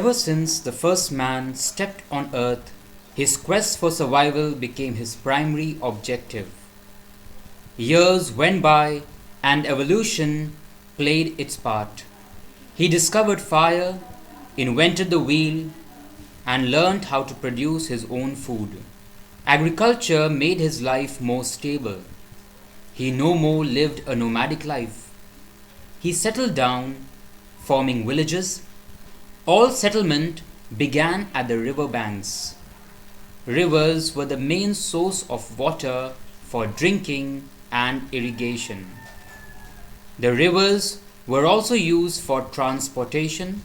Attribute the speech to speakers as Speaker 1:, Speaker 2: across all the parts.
Speaker 1: Ever since the first man stepped on earth, his quest for survival became his primary objective. Years went by and evolution played its part. He discovered fire, invented the wheel, and learned how to produce his own food. Agriculture made his life more stable. He no more lived a nomadic life. He settled down, forming villages. All settlement began at the river banks. Rivers were the main source of water for drinking and irrigation. The rivers were also used for transportation.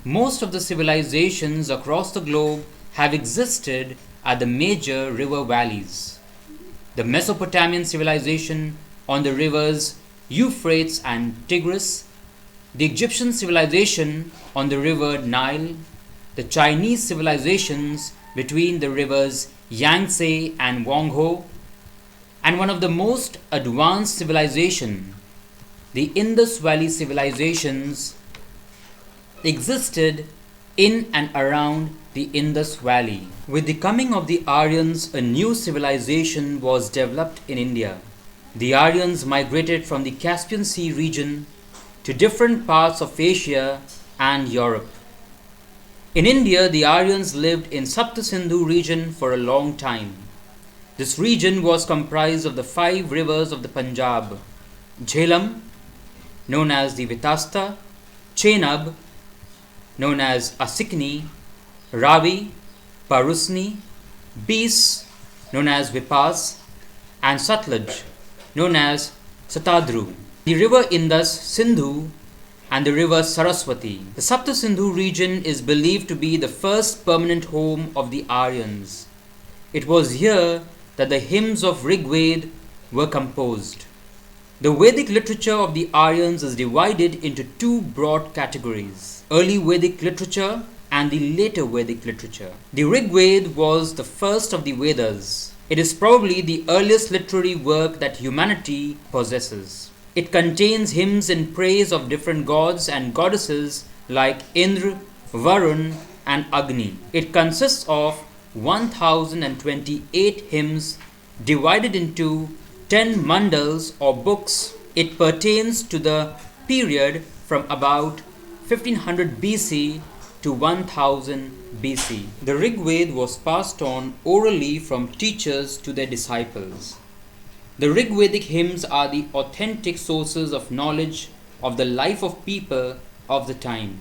Speaker 1: Most of the civilizations across the globe have existed at the major river valleys. The Mesopotamian civilization on the rivers Euphrates and Tigris, the Egyptian civilization on the river Nile, the Chinese civilizations between the rivers Yangtze and Huanghe, and one of the most advanced civilizations, the Indus Valley civilizations, existed in and around the Indus Valley. With the coming of the Aryans, a new civilization was developed in India. The Aryans migrated from the Caspian Sea region to different parts of Asia and Europe. In India, the Aryans lived in Sapta Sindhu region for a long time. This region was comprised of the 5 rivers of the Punjab: Jhelum, known as the Vitasta; Chenab, known as Asikni; Ravi, Parusni; Beas, known as Vipas; and Satluj, known as Satadru. The river Indus, Sindhu, and the river Saraswati. The Sapta Sindhu region is believed to be the first permanent home of the Aryans. It was here that the hymns of Rigved were composed. The Vedic literature of the Aryans is divided into 2 broad categories: early Vedic literature and the later Vedic literature. The Rigved was the first of the Vedas. It is probably the earliest literary work that humanity possesses. It contains hymns in praise of different gods and goddesses like Indra, Varun, and Agni. It consists of 1028 hymns divided into 10 mandals or books. It pertains to the period from about 1500 BC to 1000 BC. The Rigved was passed on orally from teachers to their disciples. The Rigvedic hymns are the authentic sources of knowledge of the life of people of the time.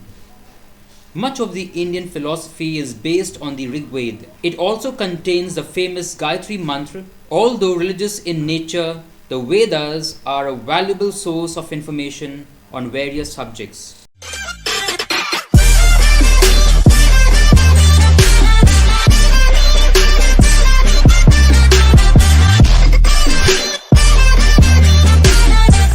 Speaker 1: Much of the Indian philosophy is based on the Rigved. It also contains the famous Gayatri Mantra. Although religious in nature, the Vedas are a valuable source of information on various subjects.